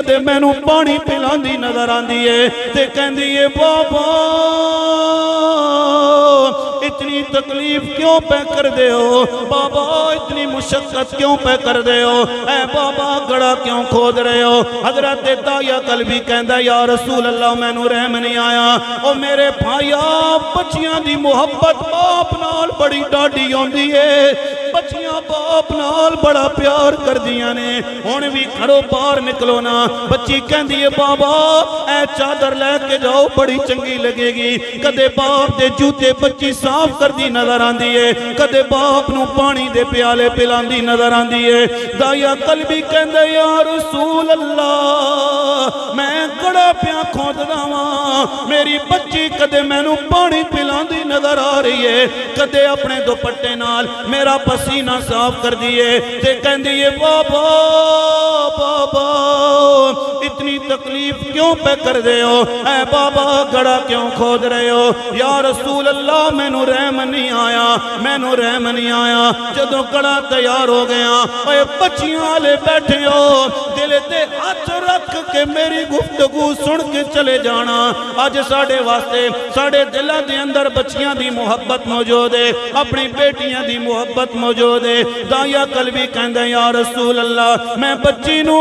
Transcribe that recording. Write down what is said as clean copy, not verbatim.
कदे मैनू पानी पिलांदी नजर आंदी है ते कहंदी है बाबा इतनी तकलीफ क्यों पे कर दे हो बाबा, इतनी मुशक्कत क्यों पे कर दे हो, ऐ बाबा गड़ा क्यों खोद रहे हो। हजरत दाया कल्बी कहंदा या रसूल अल्लाह मैनू रहम नहीं आया, ओ मेरे भाईया बच्चियां दी मुहब्बत बाप नाल बड़ी डाढ़ी होंदी है, बच्चियां बाप नाल बड़ा प्यार करदियां ने। हुण भी घरों बाहर निकलो ना, बच्ची कहंदी है बाबा ऐ चादर लैके जाओ बड़ी चंगी लगेगी। कदे बाप दे जूते बच्ची साफ करदी नजर आंदी है, कदे बाप नू पानी दे प्याले पिलांदी नजर आंदी है। दाया कल्बी कहंदा या रसूल अल्लाह मैं कड़ा प्या खोददा वां, मेरी बच्ची कदे मैनू पानी पिलांदी नजर आ रही है, कदे अपने दुपट्टे नाल मेरा पसीना साफ कर दिए ते कहंदी है बाबा बाबा इतनी तकलीफ क्यों पे कर दे हो, ऐ बाबा गड़ा क्यों खोद रहे हो। या रसूल अल्लाह मैनू रहम नहीं आया, मैनू रहम नहीं आया। जदों गड़ा तैयार हो गया ओए बच्चियां वाले बैठे हो, दिल ते हाथ रख के मेरी गुफ्तगू सुन के चले जाना। अज साडे वास्ते साडे दिलों के अंदर बच्चियां दी मुहब्बत मौजूद है, अपनी बेटियां दी मुहब्बत मौजूद है। दाया कल्बी कहंदा या रसूल अल्लाह मैं बच्ची नू